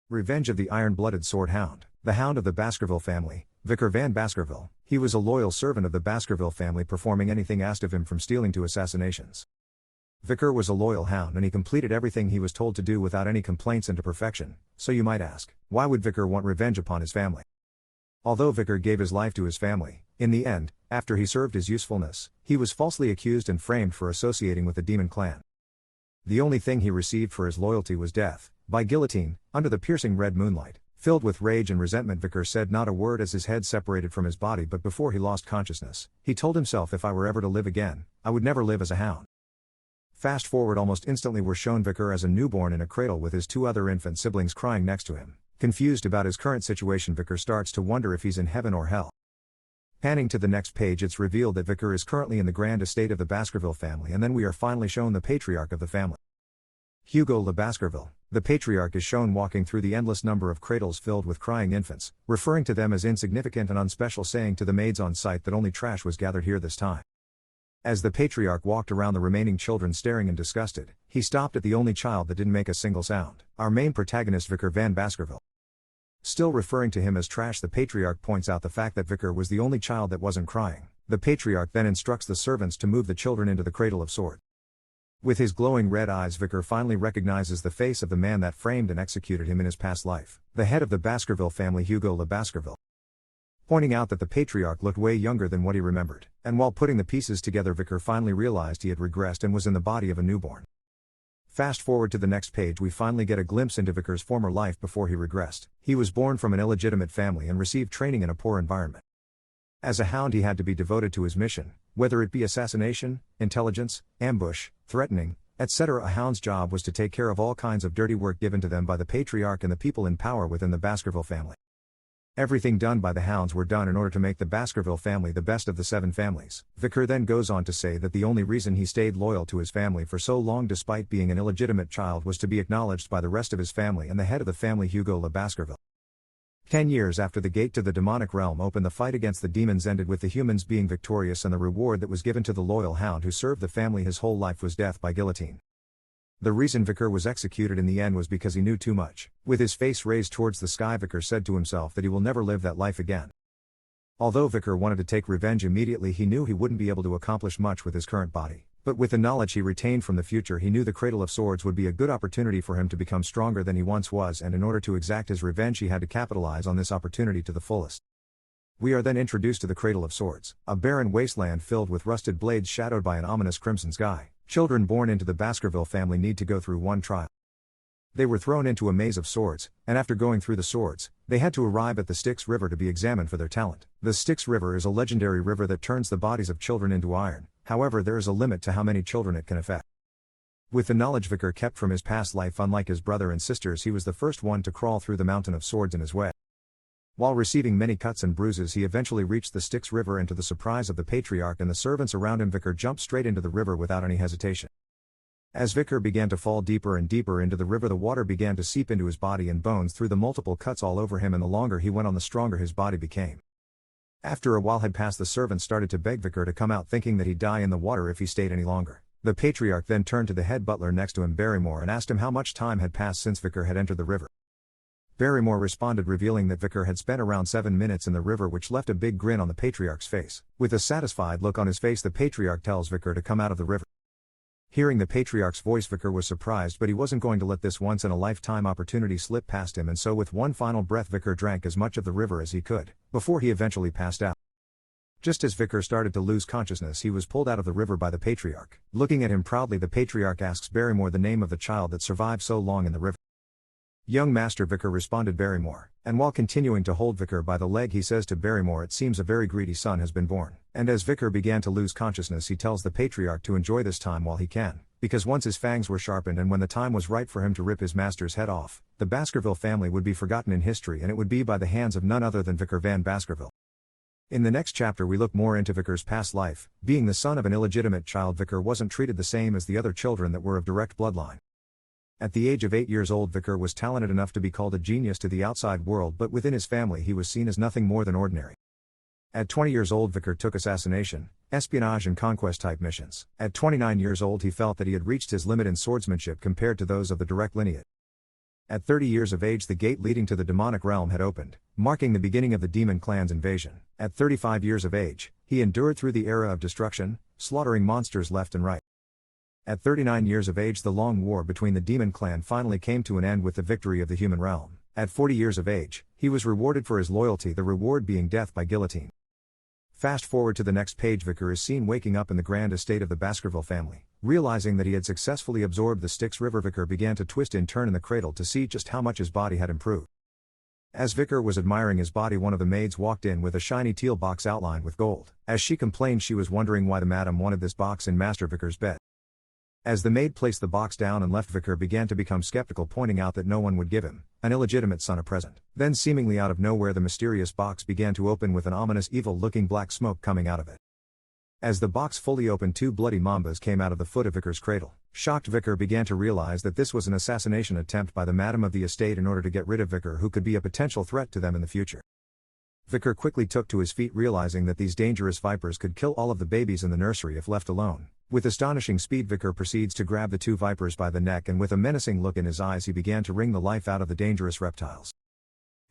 Revenge of the Iron-Blooded Sword Hound. The Hound of the Baskerville family, Vicar Van Baskerville. He was a loyal servant of the Baskerville family, performing anything asked of him from stealing to assassinations. Vicar was a loyal hound and he completed everything he was told to do without any complaints and to perfection. So you might ask, why would Vicar want revenge upon his family? Although Vicar gave his life to his family, in the end, after he served his usefulness, he was falsely accused and framed for associating with the demon clan. The only thing he received for his loyalty was death, by guillotine, under the piercing red moonlight. Filled with rage and resentment, Vicar said not a word as his head separated from his body, but before he lost consciousness, he told himself, if I were ever to live again, I would never live as a hound. Fast forward, almost instantly we're shown Vicar as a newborn in a cradle with his two other infant siblings crying next to him. Confused about his current situation, Vicar starts to wonder if he's in heaven or hell. Panning to the next page, it's revealed that Vicar is currently in the grand estate of the Baskerville family, and then we are finally shown the patriarch of the family, Hugo Le Baskerville. The patriarch is shown walking through the endless number of cradles filled with crying infants, referring to them as insignificant and unspecial, saying to the maids on site that only trash was gathered here this time. As the patriarch walked around the remaining children staring and disgusted, he stopped at the only child that didn't make a single sound, our main protagonist Vicar Van Baskerville. Still referring to him as trash, the patriarch points out the fact that Vicar was the only child that wasn't crying. The patriarch then instructs the servants to move the children into the cradle of sword. With his glowing red eyes, Vicar finally recognizes the face of the man that framed and executed him in his past life, the head of the Baskerville family, Hugo Le Baskerville. Pointing out that the patriarch looked way younger than what he remembered, and while putting the pieces together, Vicar finally realized he had regressed and was in the body of a newborn. Fast forward to the next page, we finally get a glimpse into Vicar's former life before he regressed. He was born from an illegitimate family and received training in a poor environment. As a hound, he had to be devoted to his mission, whether it be assassination, intelligence, ambush, threatening, etc. A hound's job was to take care of all kinds of dirty work given to them by the patriarch and the people in power within the Baskerville family. Everything done by the hounds were done in order to make the Baskerville family the best of the 7 families. Vicar then goes on to say that the only reason he stayed loyal to his family for so long despite being an illegitimate child was to be acknowledged by the rest of his family and the head of the family, Hugo Le Baskerville. 10 years after the gate to the demonic realm opened, the fight against the demons ended with the humans being victorious, and the reward that was given to the loyal hound who served the family his whole life was death by guillotine. The reason Vicar was executed in the end was because he knew too much. With his face raised towards the sky, Vicar said to himself that he will never live that life again. Although Vicar wanted to take revenge immediately, he knew he wouldn't be able to accomplish much with his current body. But with the knowledge he retained from the future, he knew the Cradle of Swords would be a good opportunity for him to become stronger than he once was, and in order to exact his revenge he had to capitalize on this opportunity to the fullest. We are then introduced to the Cradle of Swords, a barren wasteland filled with rusted blades shadowed by an ominous crimson sky. Children born into the Baskerville family need to go through one trial. They were thrown into a maze of swords, and after going through the swords, they had to arrive at the Styx River to be examined for their talent. The Styx River is a legendary river that turns the bodies of children into iron. However, there is a limit to how many children it can affect. With the knowledge Vicar kept from his past life, unlike his brother and sisters, he was the first one to crawl through the mountain of swords in his way. While receiving many cuts and bruises, he eventually reached the Styx River, and to the surprise of the patriarch and the servants around him, Vicar jumped straight into the river without any hesitation. As Vicar began to fall deeper and deeper into the river, the water began to seep into his body and bones through the multiple cuts all over him, and the longer he went on, the stronger his body became. After a while had passed, the servants started to beg Vicar to come out, thinking that he'd die in the water if he stayed any longer. The patriarch then turned to the head butler next to him, Barrymore, and asked him how much time had passed since Vicar had entered the river. Barrymore responded, revealing that Vicar had spent around 7 minutes in the river, which left a big grin on the patriarch's face. With a satisfied look on his face, the patriarch tells Vicar to come out of the river. Hearing the patriarch's voice, Vicar was surprised, but he wasn't going to let this once-in-a-lifetime opportunity slip past him, and so with one final breath Vicar drank as much of the river as he could, before he eventually passed out. Just as Vicar started to lose consciousness, he was pulled out of the river by the patriarch. Looking at him proudly, the patriarch asks Barrymore the name of the child that survived so long in the river. Young Master Vicar, responded Barrymore, and while continuing to hold Vicar by the leg, he says to Barrymore, it seems a very greedy son has been born. And as Vicar began to lose consciousness, he tells the patriarch to enjoy this time while he can, because once his fangs were sharpened and when the time was right for him to rip his master's head off, the Baskerville family would be forgotten in history, and it would be by the hands of none other than Vicar Van Baskerville. In the next chapter we look more into Vicar's past life. Being the son of an illegitimate child, Vicar wasn't treated the same as the other children that were of direct bloodline. At the age of 8 years old, Vicar was talented enough to be called a genius to the outside world, but within his family he was seen as nothing more than ordinary. At 20 years old, Vicar took assassination, espionage and conquest type missions. At 29 years old, he felt that he had reached his limit in swordsmanship compared to those of the direct lineage. At 30 years of age, the gate leading to the demonic realm had opened, marking the beginning of the demon clan's invasion. At 35 years of age, he endured through the era of destruction, slaughtering monsters left and right. At 39 years of age, the long war between the demon clan finally came to an end with the victory of the human realm. At 40 years of age, he was rewarded for his loyalty, the reward being death by guillotine. Fast forward to the next page. Vicar is seen waking up in the grand estate of the Baskerville family. Realizing that he had successfully absorbed the Styx River, Vicar began to twist and turn in the cradle to see just how much his body had improved. As Vicar was admiring his body, one of the maids walked in with a shiny teal box outlined with gold. As she complained, she was wondering why the madam wanted this box in Master Vicar's bed. As the maid placed the box down and left, Vicar began to become skeptical, pointing out that no one would give him, an illegitimate son, a present. Then, seemingly out of nowhere, the mysterious box began to open with an ominous, evil-looking black smoke coming out of it. As the box fully opened, two bloody mambas came out of the foot of Vicar's cradle. Shocked, Vicar began to realize that this was an assassination attempt by the madam of the estate in order to get rid of Vicar, who could be a potential threat to them in the future. Vicar quickly took to his feet, realizing that these dangerous vipers could kill all of the babies in the nursery if left alone. With astonishing speed, Vicar proceeds to grab the two vipers by the neck, and with a menacing look in his eyes, he began to wring the life out of the dangerous reptiles.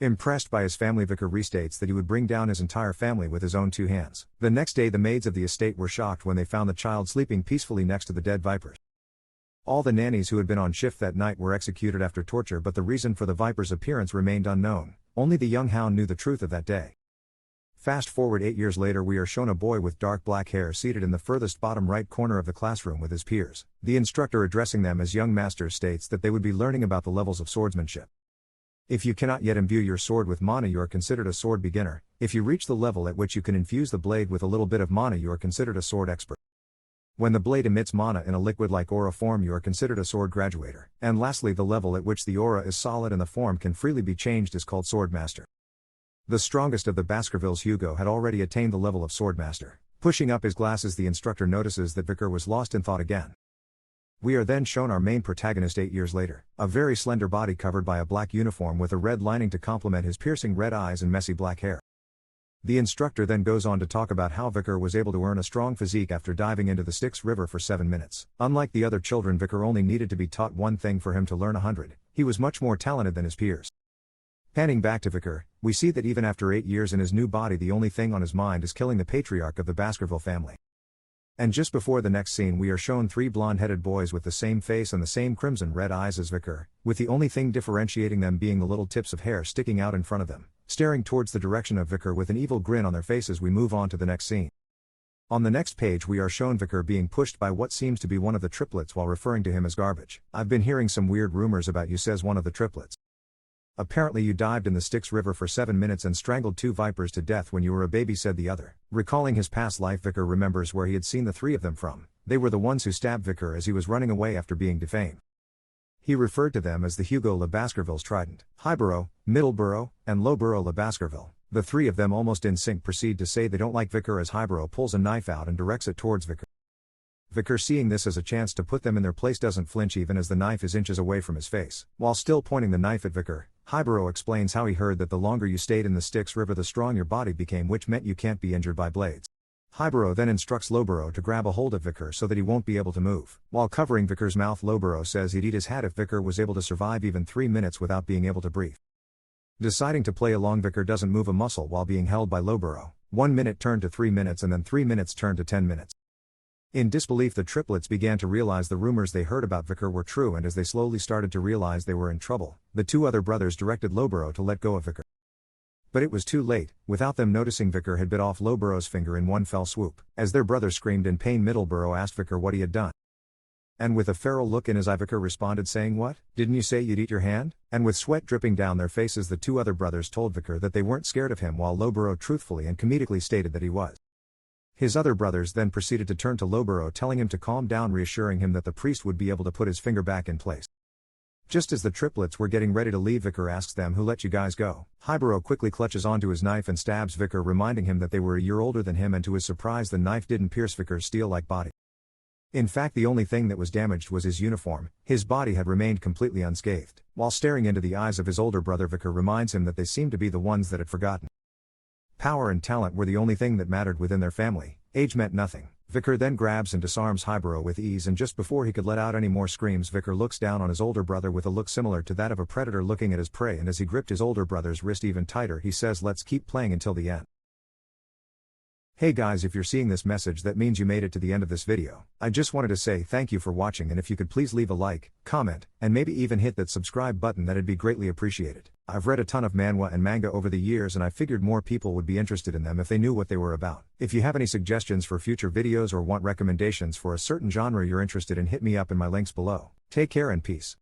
Impressed by his family, Vicar restates that he would bring down his entire family with his own two hands. The next day, the maids of the estate were shocked when they found the child sleeping peacefully next to the dead vipers. All the nannies who had been on shift that night were executed after torture, but the reason for the viper's appearance remained unknown. Only the young Hound knew the truth of that day. Fast forward 8 years later, we are shown a boy with dark black hair seated in the furthest bottom right corner of the classroom with his peers. The instructor, addressing them as young masters, states that they would be learning about the levels of swordsmanship. If you cannot yet imbue your sword with mana, you are considered a sword beginner. If you reach the level at which you can infuse the blade with a little bit of mana, you are considered a sword expert. When the blade emits mana in a liquid-like aura form, you are considered a sword graduator. And lastly, the level at which the aura is solid and the form can freely be changed is called swordmaster. The strongest of the Baskervilles, Hugo, had already attained the level of swordmaster. Pushing up his glasses, the instructor notices that Vicar was lost in thought again. We are then shown our main protagonist 8 years later, a very slender body covered by a black uniform with a red lining to complement his piercing red eyes and messy black hair. The instructor then goes on to talk about how Vicar was able to earn a strong physique after diving into the Styx River for 7 minutes. Unlike the other children, Vicar only needed to be taught one thing for him to learn 100. He was much more talented than his peers. Panning back to Vicar, we see that even after 8 years in his new body, the only thing on his mind is killing the patriarch of the Baskerville family. And just before the next scene, we are shown 3 blonde-headed boys with the same face and the same crimson red eyes as Vicar, with the only thing differentiating them being the little tips of hair sticking out in front of them, staring towards the direction of Vicar with an evil grin on their faces. We move on to the next scene. On the next page, we are shown Vicar being pushed by what seems to be one of the triplets while referring to him as garbage. "I've been hearing some weird rumors about you," says one of the triplets. "Apparently you dived in the Styx River for 7 minutes and strangled 2 vipers to death when you were a baby," said the other. Recalling his past life, Vicar remembers where he had seen the 3 of them from. They were the ones who stabbed Vicar as he was running away after being defamed. He referred to them as the Hugo Le Baskervilles Trident. Highborough, Middleborough, and Lowborough Le Baskerville. The 3 of them, almost in sync, proceed to say they don't like Vicar as Highborough pulls a knife out and directs it towards Vicar. Vicar, seeing this as a chance to put them in their place, doesn't flinch even as the knife is inches away from his face. While still pointing the knife at Vicar, Highborough explains how he heard that the longer you stayed in the Styx River, the strong your body became, which meant you can't be injured by blades. Highborough then instructs Lowborough to grab a hold of Vicar so that he won't be able to move. While covering Vicar's mouth, Lowborough says he'd eat his hat if Vicar was able to survive even 3 minutes without being able to breathe. Deciding to play along, Vicar doesn't move a muscle while being held by Lowborough. 1 minute turned to 3 minutes, and then 3 minutes turned to 10 minutes. In disbelief, the triplets began to realize the rumors they heard about Vicar were true, and as they slowly started to realize they were in trouble, the 2 other brothers directed Lowborough to let go of Vicar. But it was too late. Without them noticing, Vicar had bit off Lowborough's finger in one fell swoop. As their brother screamed in pain, Middleborough asked Vicar what he had done. And with a feral look in his eye, Vicar responded saying, "What? Didn't you say you'd eat your hand?" And with sweat dripping down their faces, the 2 other brothers told Vicar that they weren't scared of him, while Lowborough truthfully and comedically stated that he was. His other brothers then proceeded to turn to Lowborough, telling him to calm down, reassuring him that the priest would be able to put his finger back in place. Just as the triplets were getting ready to leave, Vicar asks them, "Who let you guys go?" Highborough quickly clutches onto his knife and stabs Vicar, reminding him that they were a year older than him, and to his surprise the knife didn't pierce Vicar's steel-like body. In fact, the only thing that was damaged was his uniform. His body had remained completely unscathed. While staring into the eyes of his older brother, Vicar reminds him that they seemed to be the ones that had forgotten. Power and talent were the only thing that mattered within their family. Age meant nothing. Vicar then grabs and disarms Hybaro with ease, and just before he could let out any more screams, Vicar looks down on his older brother with a look similar to that of a predator looking at his prey, and as he gripped his older brother's wrist even tighter, he says, "Let's keep playing until the end." Hey guys, if you're seeing this message, that means you made it to the end of this video. I just wanted to say thank you for watching, and if you could please leave a like, comment, and maybe even hit that subscribe button, that'd be greatly appreciated. I've read a ton of manhwa and manga over the years, and I figured more people would be interested in them if they knew what they were about. If you have any suggestions for future videos or want recommendations for a certain genre you're interested in, hit me up in my links below. Take care and peace.